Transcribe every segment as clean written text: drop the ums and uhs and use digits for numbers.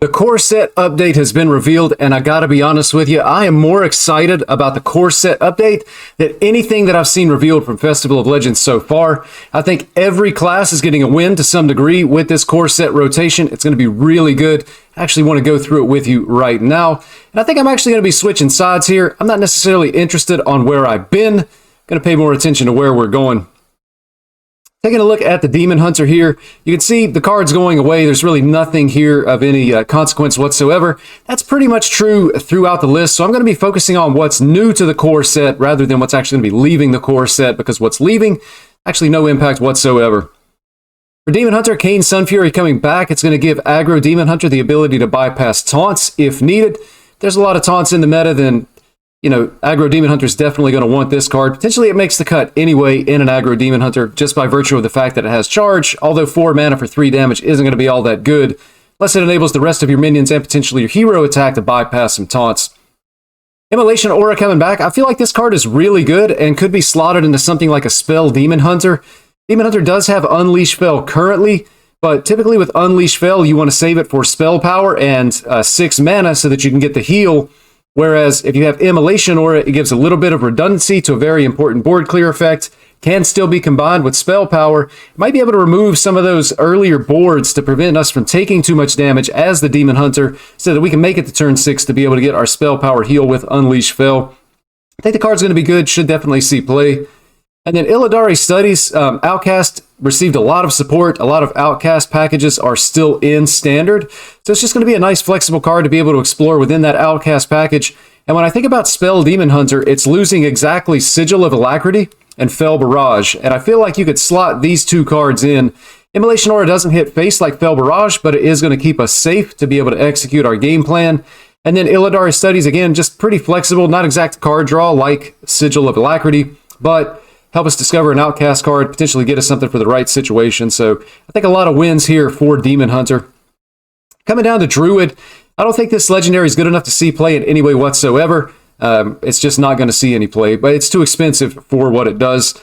The core set update has been revealed, and I gotta be honest with you, I am more excited about the core set update than anything that I've seen revealed from Festival of Legends so far. I think every class is getting a win to some degree with this core set rotation. It's going to be really good. I actually want to go through it with you right now. And I think I'm actually going to be switching sides here. I'm not necessarily interested on where I've been. I'm going to pay more attention to where we're going. Taking a look at the Demon Hunter here, you can see the cards going away. There's really nothing here of any consequence whatsoever. That's pretty much true throughout the list, so I'm going to be focusing on what's new to the core set rather than what's actually going to be leaving the core set, because what's leaving, actually no impact whatsoever. For Demon Hunter, Kayn Sunfury coming back, it's going to give aggro Demon Hunter the ability to bypass taunts if needed. If there's a lot of taunts in the meta, then aggro Demon Hunter is definitely going to want this card. Potentially it makes the cut anyway in an aggro Demon Hunter just by virtue of the fact that it has charge, although 4 mana for 3 damage isn't going to be all that good, unless it enables the rest of your minions and potentially your hero attack to bypass some taunts. Immolation Aura coming back. I feel like this card is really good and could be slotted into something like a Spell Demon Hunter. Demon Hunter does have Unleash Fel currently, but typically with Unleash Fel you want to save it for spell power and 6 mana so that you can get the heal. Whereas if you have Immolation Aura, it gives a little bit of redundancy to a very important board clear effect, can still be combined with spell power, might be able to remove some of those earlier boards to prevent us from taking too much damage as the Demon Hunter, so that we can make it to turn 6 to be able to get our spell power heal with Unleash Fel. I think the card's going to be good, should definitely see play. And then Illidari Studies, Outcast received a lot of support. A lot of Outcast packages are still in Standard. So it's just going to be a nice flexible card to be able to explore within that Outcast package. And when I think about Spell Demon Hunter, it's losing exactly Sigil of Alacrity and Fel Barrage. And I feel like you could slot these two cards in. Immolation Aura doesn't hit face like Fel Barrage, but it is going to keep us safe to be able to execute our game plan. And then Illidari Studies, again, just pretty flexible, not exact card draw like Sigil of Alacrity, but help us discover an Outcast card, potentially get us something for the right situation. So I think a lot of wins here for Demon Hunter. Coming down to Druid, I don't think this legendary is good enough to see play in any way whatsoever. It's just not going to see any play, but it's too expensive for what it does.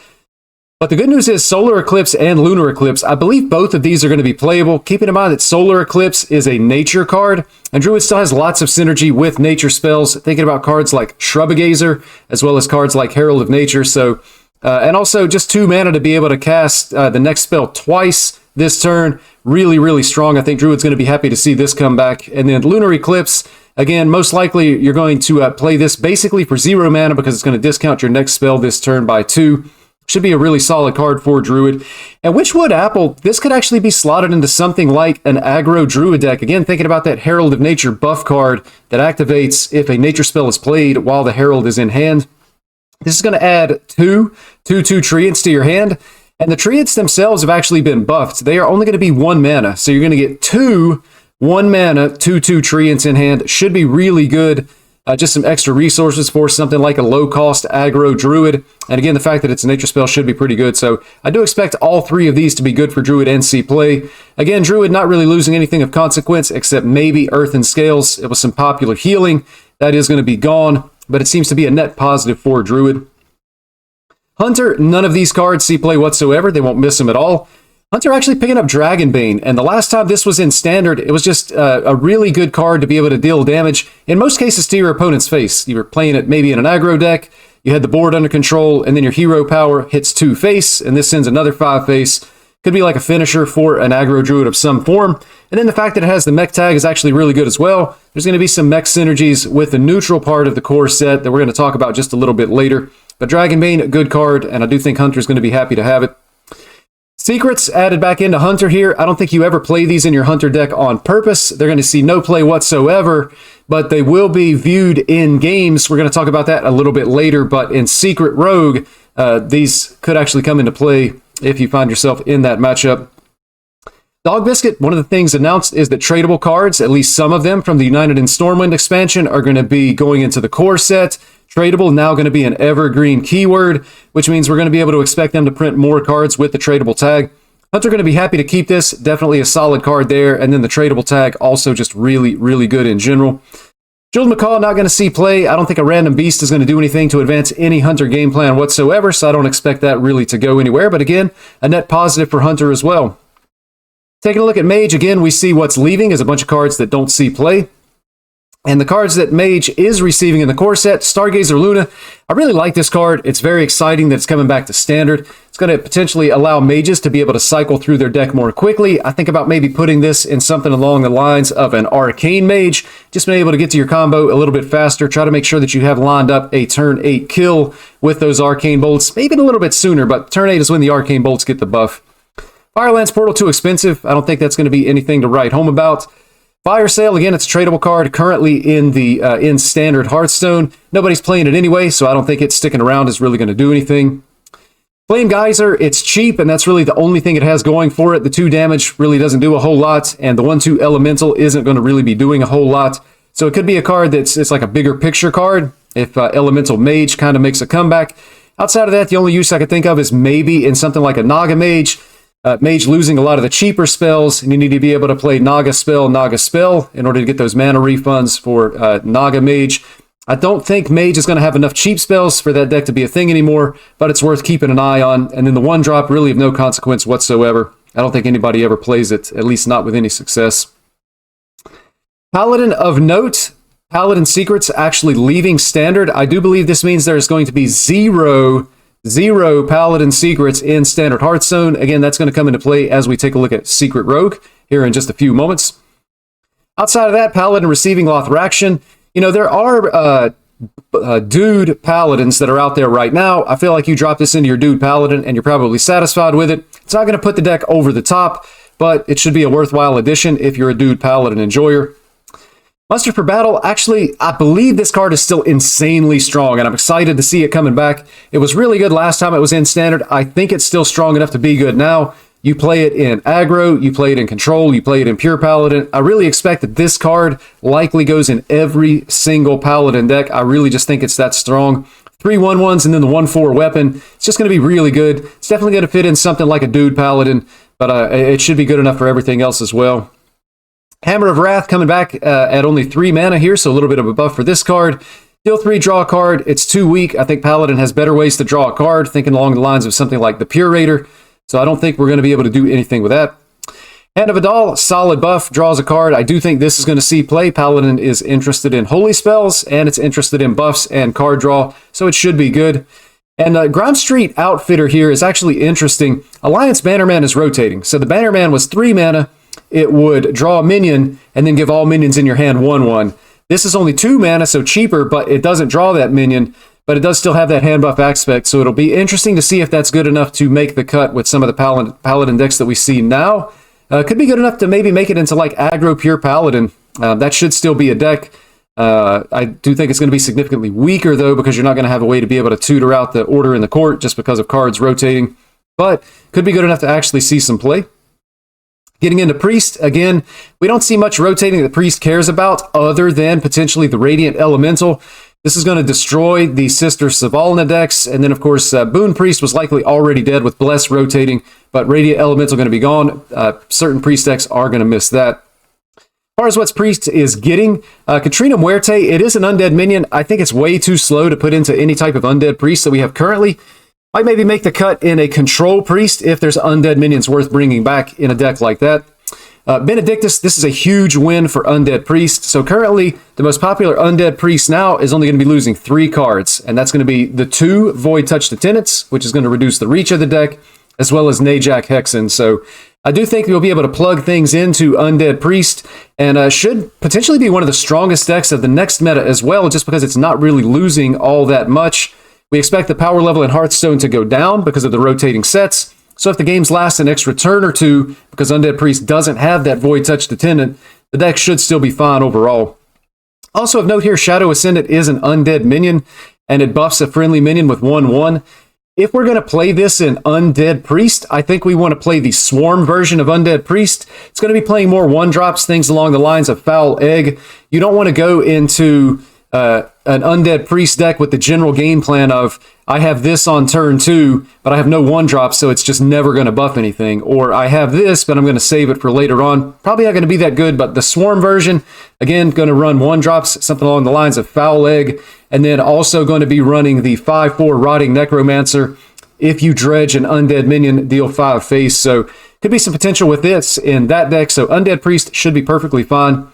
But the good news is Solar Eclipse and Lunar Eclipse, I believe both of these are going to be playable. Keeping in mind that Solar Eclipse is a nature card, and Druid still has lots of synergy with nature spells. Thinking about cards like Shrubagazer, as well as cards like Herald of Nature. So and also just 2 mana to be able to cast the next spell twice this turn. Really, really strong. I think Druid's going to be happy to see this come back. And then Lunar Eclipse, again, most likely you're going to play this basically for 0 mana because it's going to discount your next spell this turn by 2. Should be a really solid card for Druid. And Witchwood Apple, this could actually be slotted into something like an aggro Druid deck. Again, thinking about that Herald of Nature buff card that activates if a nature spell is played while the Herald is in hand. This is going to add 2 Treants to your hand, and the Treants themselves have actually been buffed. They are only going to be 1 mana, so you're going to get 2 1-mana 2/2 Treants in hand. Should be really good. Just some extra resources for something like a low-cost aggro Druid. And again, the fact that it's a nature spell should be pretty good. So I do expect all 3 of these to be good for Druid and see play. Again, Druid not really losing anything of consequence except maybe Earthen Scales. It was some popular healing. That is going to be gone, but it seems to be a net positive for Druid. Hunter, none of these cards see play whatsoever. They won't miss them at all. Hunter actually picking up Dragonbane, and the last time this was in Standard, it was just a really good card to be able to deal damage, in most cases to your opponent's face. You were playing it maybe in an aggro deck, you had the board under control, and then your hero power hits 2 face, and this sends another 5 face. Could be like a finisher for an aggro Druid of some form. And then the fact that it has the mech tag is actually really good as well. There's going to be some mech synergies with the neutral part of the core set that we're going to talk about just a little bit later. But Dragonbane, a good card, and I do think Hunter's going to be happy to have it. Secrets added back into Hunter here. I don't think you ever play these in your Hunter deck on purpose. They're going to see no play whatsoever, but they will be viewed in games. We're going to talk about that a little bit later, but in Secret Rogue, these could actually come into play if you find yourself in that matchup. Dog Biscuit, one of the things announced is that tradable cards, at least some of them from the United in Stormwind expansion, are going to be going into the core set. Tradable now going to be an evergreen keyword, which means we're going to be able to expect them to print more cards with the tradable tag. Hunter going to be happy to keep this. Definitely a solid card there. And then the tradable tag also just really, really good in general. Jeweled Macaw not going to see play. I don't think a random beast is going to do anything to advance any Hunter game plan whatsoever, so I don't expect that really to go anywhere. But again, a net positive for Hunter as well. Taking a look at Mage, again, we see what's leaving is a bunch of cards that don't see play. And the cards that Mage is receiving in the core set, Stargazer Luna. I really like this card. It's very exciting that it's coming back to standard. It's going to potentially allow mages to be able to cycle through their deck more quickly. I think about maybe putting this in something along the lines of an Arcane Mage. Just being able to get to your combo a little bit faster. Try to make sure that you have lined up a turn 8 kill with those Arcane Bolts. Maybe a little bit sooner, but turn 8 is when the Arcane Bolts get the buff. Firelands Portal, too expensive. I don't think that's going to be anything to write home about. Fire Sale, again, it's a tradable card currently in the in standard Hearthstone. Nobody's playing it anyway, so I don't think it's sticking around is really going to do anything. Flame Geyser, it's cheap, and that's really the only thing it has going for it. The 2 damage really doesn't do a whole lot, and the 1/2 Elemental isn't going to really be doing a whole lot. So it could be a card it's like a bigger picture card if Elemental Mage kind of makes a comeback. Outside of that, the only use I could think of is maybe in something like a Naga Mage. Mage losing a lot of the cheaper spells, and you need to be able to play Naga Spell in order to get those mana refunds for Naga Mage. I don't think Mage is going to have enough cheap spells for that deck to be a thing anymore, but it's worth keeping an eye on. And then the 1-drop really of no consequence whatsoever. I don't think anybody ever plays it, at least not with any success. Paladin of note, Paladin Secrets actually leaving standard. I do believe this means there's going to be zero Paladin Secrets in standard Hearthstone. Again, that's going to come into play as we take a look at Secret Rogue here in just a few moments. Outside of that, Paladin receiving Lothraction. You know, there are dude Paladins that are out there right now. I feel like you drop this into your dude Paladin and you're probably satisfied with it. It's not going to put the deck over the top, but it should be a worthwhile addition if you're a dude Paladin enjoyer. Muster for Battle, actually, I believe this card is still insanely strong, and I'm excited to see it coming back. It was really good last time it was in Standard. I think it's still strong enough to be good now. You play it in Aggro, you play it in Control, you play it in Pure Paladin. I really expect that this card likely goes in every single Paladin deck. I really just think it's that strong. 3 1/1s and then the 1/4 weapon. It's just going to be really good. It's definitely going to fit in something like a dude Paladin, but it should be good enough for everything else as well. Hammer of Wrath coming back at only 3 mana here, so a little bit of a buff for this card. Deal 3, draw a card. It's too weak. I think Paladin has better ways to draw a card, thinking along the lines of something like the Purator. So I don't think we're going to be able to do anything with that. Hand of Adal, solid buff, draws a card. I do think this is going to see play. Paladin is interested in holy spells, and it's interested in buffs and card draw, so it should be good. And Ground Street Outfitter here is actually interesting. Alliance Bannerman is rotating. So the Bannerman was 3 mana. It would draw a minion and then give all minions in your hand 1/1. This is only 2 mana, so cheaper, but it doesn't draw that minion, but it does still have that hand buff aspect, so it'll be interesting to see if that's good enough to make the cut with some of the Paladin decks that we see now. Could be good enough to maybe make it into like Aggro Pure Paladin. That should still be a deck. I do think it's going to be significantly weaker, though, because you're not going to have a way to be able to tutor out the order in the court just because of cards rotating, but could be good enough to actually see some play. Getting into Priest, again, we don't see much rotating that Priest cares about other than potentially the Radiant Elemental. This is going to destroy the Sister Savalna decks, and then, of course, Boon Priest was likely already dead with Bless rotating, but Radiant Elemental going to be gone. Certain Priest decks are going to miss that. As far as what Priest is getting, Katrina Muerte, it is an undead minion. I think it's way too slow to put into any type of undead Priest that we have currently. Might maybe make the cut in a Control Priest if there's undead minions worth bringing back in a deck like that. Benedictus, this is a huge win for Undead Priest. So currently, the most popular Undead Priest now is only going to be losing 3 cards. And that's going to be the 2 Void Touch to Tenants, which is going to reduce the reach of the deck, as well as Najak Hexen. So I do think you'll be able to plug things into Undead Priest, and should potentially be one of the strongest decks of the next meta as well, just because it's not really losing all that much. We expect the power level in Hearthstone to go down because of the rotating sets. So if the games last an extra turn or 2, because Undead Priest doesn't have that Void Touch to Tenant, the deck should still be fine overall. Also of note here, Shadow Ascendant is an undead minion, and it buffs a friendly minion with 1/1. If we're going to play this in Undead Priest, I think we want to play the Swarm version of Undead Priest. It's going to be playing more 1-drops, things along the lines of Foul Egg. You don't want to go into an Undead Priest deck with the general game plan of, I have this on turn 2, but I have no 1-drops, so it's just never going to buff anything. Or I have this, but I'm going to save it for later on. Probably not going to be that good, but the Swarm version, again, going to run 1-drops, something along the lines of Foul Egg, and then also going to be running the 5/4 Rotting Necromancer. If you dredge an undead minion, deal 5 face. So could be some potential with this in that deck. So Undead Priest should be perfectly fine.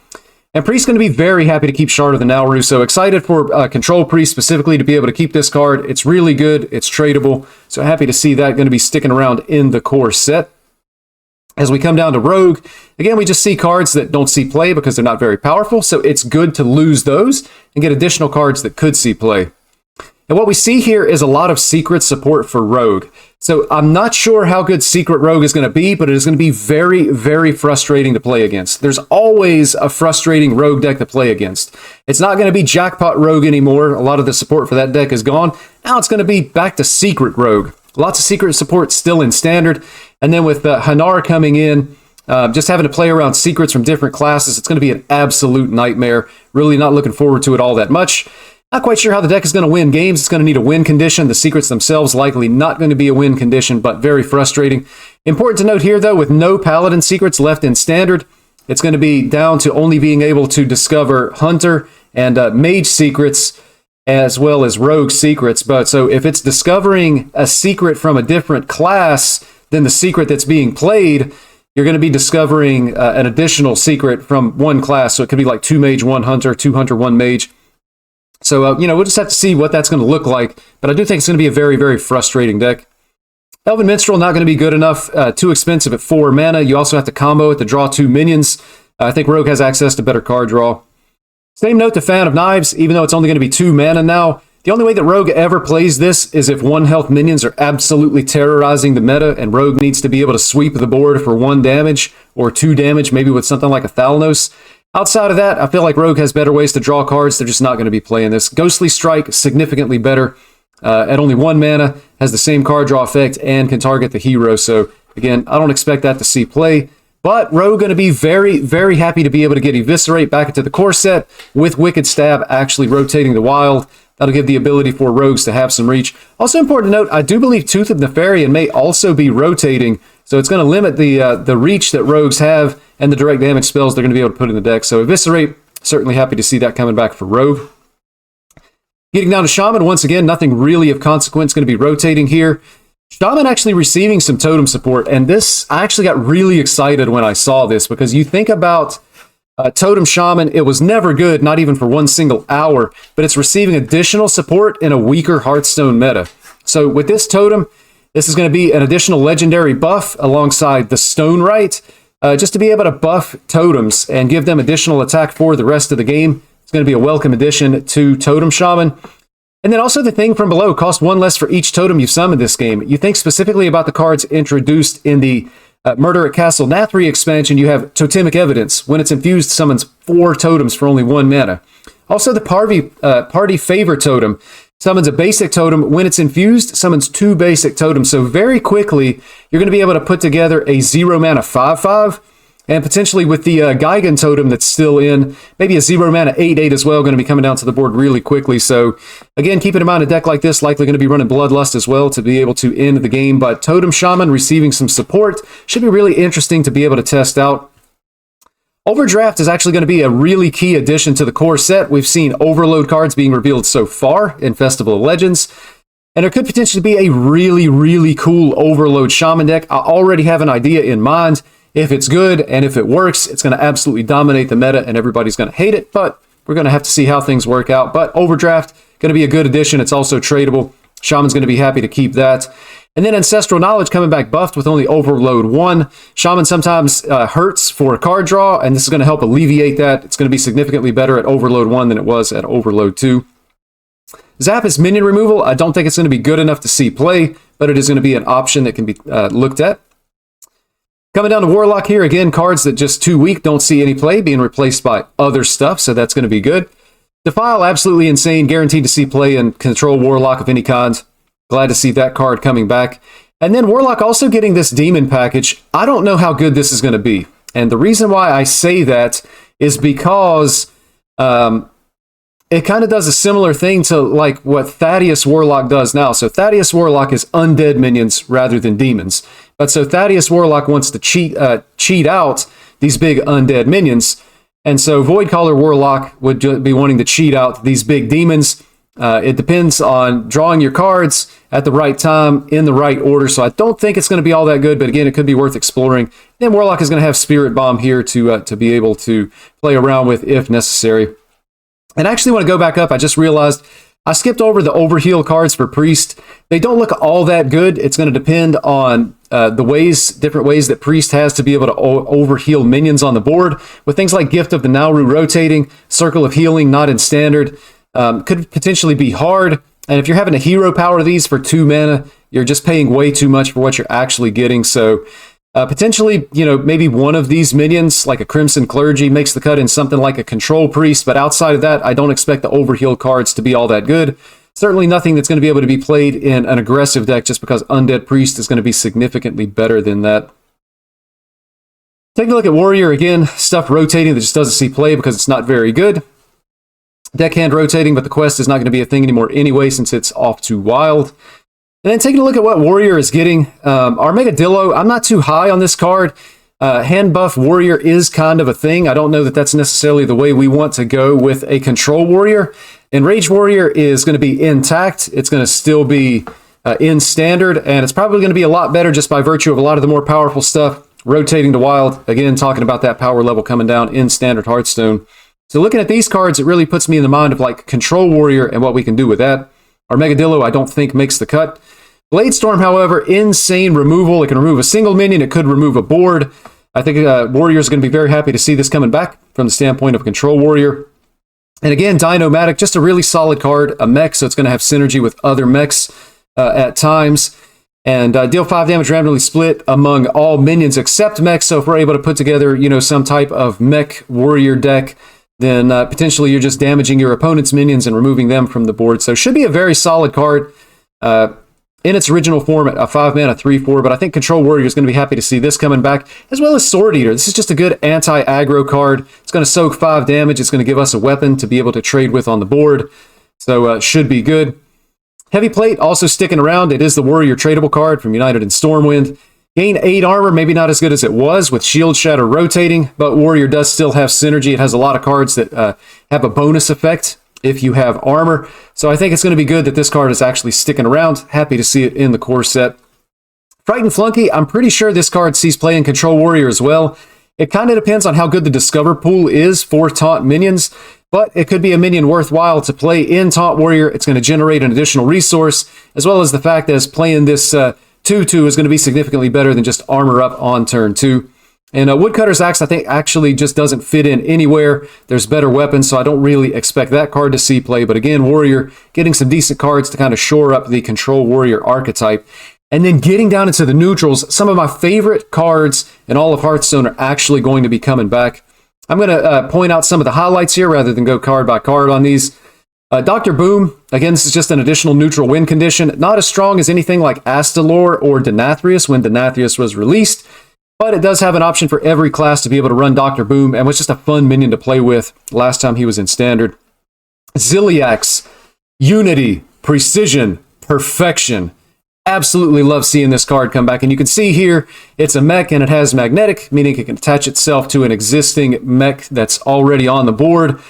And Priest's going to be very happy to keep Shard of the Nauru. So excited for Control Priest specifically to be able to keep this card. It's really good. It's tradable. So happy to see that going to be sticking around in the core set. As we come down to Rogue, again, we just see cards that don't see play because they're not very powerful. So it's good to lose those and get additional cards that could see play. And what we see here is a lot of secret support for Rogue. So I'm not sure how good Secret Rogue is going to be, but it is going to be very, very frustrating to play against. There's always a frustrating Rogue deck to play against. It's not going to be Jackpot Rogue anymore. A lot of the support for that deck is gone. Now it's going to be back to Secret Rogue. Lots of secret support still in Standard. And then with Hanar coming in, just having to play around secrets from different classes, it's going to be an absolute nightmare. Really not looking forward to it all that much. Not quite sure how the deck is going to win games. It's going to need a win condition. The secrets themselves likely not going to be a win condition, but very frustrating. Important to note here, though, with no Paladin secrets left in Standard, it's going to be down to only being able to discover Hunter and Mage secrets as well as Rogue secrets. But so if it's discovering a secret from a different class than the secret that's being played, you're going to be discovering an additional secret from one class. So it could be like 2 Mage, 1 Hunter, 2 Hunter, 1 Mage. So, we'll just have to see what that's going to look like. But I do think it's going to be a very, very frustrating deck. Elven Minstrel, not going to be good enough. Too expensive at 4 mana. You also have to combo it to draw 2 minions. I think Rogue has access to better card draw. Same note to Fan of Knives, even though it's only going to be 2 mana now. The only way that Rogue ever plays this is if 1 health minions are absolutely terrorizing the meta, and Rogue needs to be able to sweep the board for 1 damage or 2 damage, maybe with something like a Thalnos. Outside of that, I feel like Rogue has better ways to draw cards. They're just not going to be playing this. Ghostly Strike, significantly better. At only 1 mana, has the same card draw effect, and can target the hero. So, again, I don't expect that to see play. But Rogue going to be very, very happy to be able to get Eviscerate back into the core set with Wicked Stab actually rotating the wild. That'll give the ability for Rogues to have some reach. Also important to note, I do believe Tooth of Nefarian may also be rotating. So it's going to limit the reach that Rogues have and the direct damage spells they're going to be able to put in the deck. So Eviscerate, certainly happy to see that coming back for Rogue. Getting down to Shaman, once again, nothing really of consequence going to be rotating here. Shaman actually receiving some totem support, and this, I actually got really excited when I saw this, because you think about Totem Shaman, it was never good, not even for 1 single hour, but it's receiving additional support in a weaker Hearthstone meta. So with this totem, this is going to be an additional legendary buff alongside the Stone Right, just to be able to buff totems and give them additional attack for the rest of the game. It's going to be a welcome addition to Totem Shaman. And then also the thing from below, cost 1 less for each totem you summon this game. You think specifically about the cards introduced in the Murder at Castle Nathri expansion, you have Totemic Evidence. When it's infused, summons 4 totems for only 1 mana. Also the Party Favor Totem summons a basic totem. When it's infused, summons 2 basic totems. So very quickly, you're going to be able to put together a 0 mana 5/5. And potentially with the Gigan Totem that's still in, maybe a 0 mana 8/8 as well, going to be coming down to the board really quickly. So again, keeping in mind a deck like this, likely going to be running Bloodlust as well to be able to end the game. But Totem Shaman receiving some support should be really interesting to be able to test out. Overdraft is actually going to be a really key addition to the core set. We've seen Overload cards being revealed so far in Festival of Legends. And there could potentially be a really, really cool Overload Shaman deck. I already have an idea in mind. If it's good and if it works, it's going to absolutely dominate the meta and everybody's going to hate it, but we're going to have to see how things work out. But Overdraft, going to be a good addition. It's also tradable. Shaman's going to be happy to keep that. And then Ancestral Knowledge coming back buffed with only Overload 1. Shaman sometimes hurts for card draw, and this is going to help alleviate that. It's going to be significantly better at Overload 1 than it was at Overload 2. Zap is minion removal. I don't think it's going to be good enough to see play, but it is going to be an option that can be looked at. Coming down to Warlock here, again, cards that just too weak, don't see any play, being replaced by other stuff, so that's going to be good. Defile, absolutely insane, guaranteed to see play and control Warlock of any kind. Glad to see that card coming back. And then Warlock also getting this Demon package. I don't know how good this is going to be. And the reason why I say that is because it kind of does a similar thing to like what Thaddeus Warlock does now. So Thaddeus Warlock is undead minions rather than demons. But so Thaddeus Warlock wants to cheat out these big undead minions. And so Voidcaller Warlock would be wanting to cheat out these big demons. It depends on drawing your cards at the right time in the right order. So I don't think it's going to be all that good, but again, it could be worth exploring. Then Warlock is going to have Spirit Bomb here to be able to play around with if necessary. And I actually want to go back up. I just realized I skipped over the overheal cards for Priest. They don't look all that good. It's going to depend on different ways that Priest has to be able to overheal minions on the board. With things like Gift of the Nauru rotating, Circle of Healing not in standard, could potentially be hard. And if you're having a hero power these for 2 mana, you're just paying way too much for what you're actually getting. So potentially, maybe one of these minions, like a Crimson Clergy, makes the cut in something like a Control Priest. But outside of that, I don't expect the overheal cards to be all that good. Certainly nothing that's going to be able to be played in an aggressive deck just because Undead Priest is going to be significantly better than that. Taking a look at Warrior again, stuff rotating that just doesn't see play because it's not very good. Deckhand rotating, but the quest is not going to be a thing anymore anyway since it's off to Wild. And then taking a look at what Warrior is getting, Armagadillo, I'm not too high on this card. Hand buff Warrior is kind of a thing. I don't know that that's necessarily the way we want to go with a Control Warrior. Enraged Warrior is going to be intact. It's going to still be in standard, and it's probably going to be a lot better just by virtue of a lot of the more powerful stuff rotating to Wild. Again, talking about that power level coming down in standard Hearthstone. So looking at these cards, it really puts me in the mind of like Control Warrior and what we can do with that. Armagadillo, I don't think makes the cut. Bladestorm, however, insane removal. It can remove a single minion. It could remove a board. I think Warrior is going to be very happy to see this coming back from the standpoint of Control Warrior. And again, Dino-Matic, just a really solid card, a mech, so it's going to have synergy with other mechs at times. And deal 5 damage randomly split among all minions except mechs. So if we're able to put together, some type of mech warrior deck, then potentially you're just damaging your opponent's minions and removing them from the board. So should be a very solid card in its original form at a 5-mana 3/4, but I think Control Warrior is going to be happy to see this coming back, as well as Sword Eater. This is just a good anti-aggro card. It's going to soak 5 damage. It's going to give us a weapon to be able to trade with on the board, so should be good. Heavy Plate also sticking around. It is the Warrior tradable card from United and Stormwind. Gain 8 armor, maybe not as good as it was with Shield Shatter rotating, but Warrior does still have synergy. It has a lot of cards that have a bonus effect if you have armor. So I think it's going to be good that this card is actually sticking around. Happy to see it in the core set. Frightened Flunky, I'm pretty sure this card sees play in Control Warrior as well. It kind of depends on how good the Discover pool is for Taunt minions, but it could be a minion worthwhile to play in Taunt Warrior. It's going to generate an additional resource, as well as the fact that playing this 2/2 is going to be significantly better than just armor up on turn 2. And Woodcutter's Axe, I think, actually just doesn't fit in anywhere. There's better weapons, so I don't really expect that card to see play. But again, Warrior getting some decent cards to kind of shore up the Control Warrior archetype. And then getting down into the neutrals, some of my favorite cards in all of Hearthstone are actually going to be coming back. I'm going to point out some of the highlights here rather than go card by card on these. Dr. Boom, again, this is just an additional neutral win condition. Not as strong as anything like Astalor or Denathrius when Denathrius was released, but it does have an option for every class to be able to run Dr. Boom, and was just a fun minion to play with last time he was in Standard. Ziliax, Unity, Precision, Perfection. Absolutely love seeing this card come back, and you can see here it's a mech and it has magnetic, meaning it can attach itself to an existing mech that's already on the board.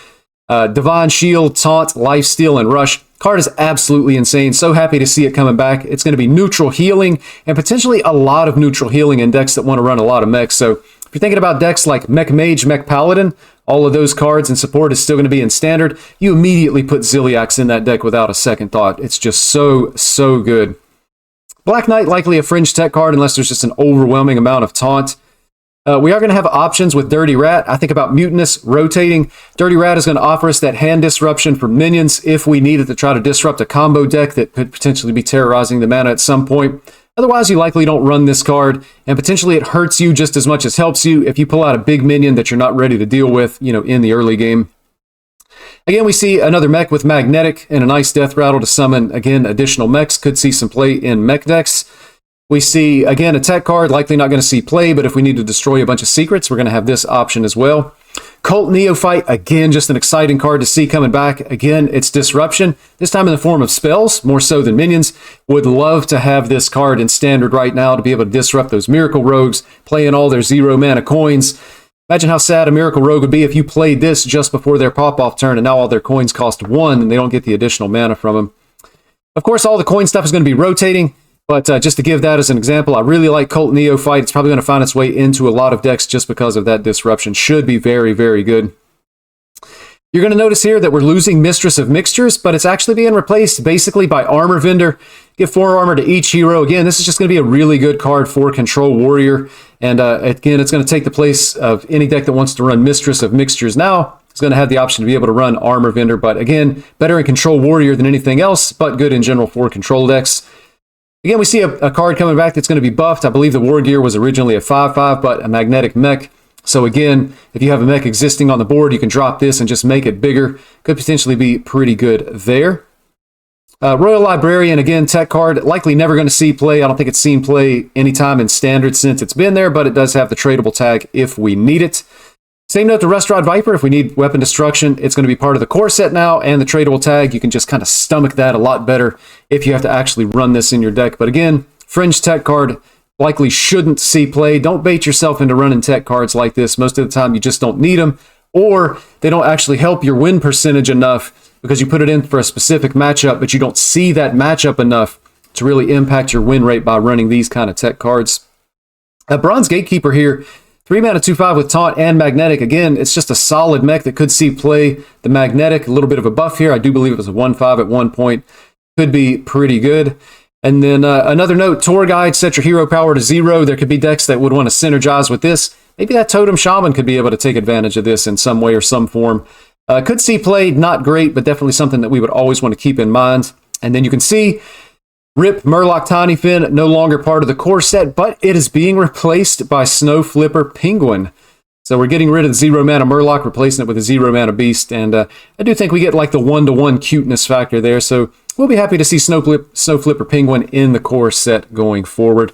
Divine Shield, Taunt, Lifesteal, and Rush. Card is absolutely insane. So happy to see it coming back. It's going to be neutral healing and potentially a lot of neutral healing in decks that want to run a lot of mechs. So if you're thinking about decks like Mech Mage, Mech Paladin, all of those cards and support is still going to be in Standard. You immediately put Ziliax in that deck without a second thought. It's just so good. Black Knight, likely a fringe tech card unless there's just an overwhelming amount of taunt. We are going to have options with Dirty Rat. I think about Mutinous rotating. Dirty Rat is going to offer us that hand disruption for minions if we needed to try to disrupt a combo deck that could potentially be terrorizing the mana at some point. Otherwise, you likely don't run this card, and potentially it hurts you just as much as helps you if you pull out a big minion that you're not ready to deal with, in the early game. Again, we see another mech with Magnetic and a nice Death Rattle to summon, again, additional mechs. Could see some play in mech decks. We see, again, a tech card, likely not going to see play, but if we need to destroy a bunch of secrets, we're going to have this option as well. Cult Neophyte, again, just an exciting card to see coming back. Again, it's Disruption, this time in the form of spells, more so than minions. Would love to have this card in Standard right now to be able to disrupt those Miracle Rogues, play in all their 0 mana coins. Imagine how sad a Miracle Rogue would be if you played this just before their pop-off turn and now all their coins cost 1 and they don't get the additional mana from them. Of course, all the coin stuff is going to be rotating, but just to give that as an example, I really like Cult Neophyte. It's probably going to find its way into a lot of decks just because of that disruption. Should be very, very good. You're going to notice here that we're losing Mistress of Mixtures, but it's actually being replaced basically by Armor Vendor. Give 4 armor to each hero. Again, this is just going to be a really good card for Control Warrior. And again, it's going to take the place of any deck that wants to run Mistress of Mixtures now. It's going to have the option to be able to run Armor Vendor, but again, better in Control Warrior than anything else, but good in general for control decks. Again, we see a card coming back that's going to be buffed. I believe the War Gear was originally a 5/5, but a magnetic mech. So again, if you have a mech existing on the board, you can drop this and just make it bigger. Could potentially be pretty good there. Royal Librarian, again, tech card. Likely never going to see play. I don't think it's seen play anytime in Standard since it's been there, but it does have the tradable tag if we need it. Same note to Rusted Viper. If we need weapon destruction, it's going to be part of the core set now, and the tradable tag, you can just kind of stomach that a lot better if you have to actually run this in your deck. But again, Fringe tech card likely shouldn't see play. Don't bait yourself into running tech cards like this. Most of the time, you just don't need them, or they don't actually help your win percentage enough because you put it in for a specific matchup, but you don't see that matchup enough to really impact your win rate by running these kind of tech cards. Bronze Gatekeeper here, 3 mana 2/5 with Taunt and Magnetic. Again, it's just a solid mech that could see play. The Magnetic, a little bit of a buff here. I do believe it was a 1/5 at one point. Could be pretty good. And then another note, Tour Guide, set your hero power to 0. There could be decks that would want to synergize with this. Maybe that Totem Shaman could be able to take advantage of this in some way or some form. Could see play, not great, but definitely something that we would always want to keep in mind. And then you can see RIP Murloc Tiny Fin, no longer part of the core set, but it is being replaced by Snow Flipper Penguin. So we're getting rid of the 0 mana Murloc, replacing it with a 0 mana Beast. And I do think we get like the 1-to-1 cuteness factor there. So we'll be happy to see Snow Flipper Penguin in the core set going forward.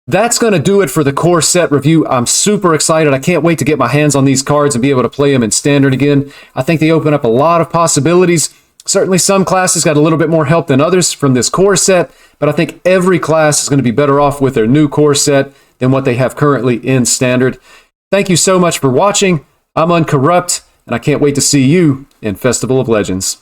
That's going to do it for the core set review. I'm super excited. I can't wait to get my hands on these cards and be able to play them in Standard again. I think they open up a lot of possibilities. Certainly some classes got a little bit more help than others from this core set, but I think every class is going to be better off with their new core set than what they have currently in Standard. Thank you so much for watching. I'm Uncorrupt, and I can't wait to see you in Festival of Legends.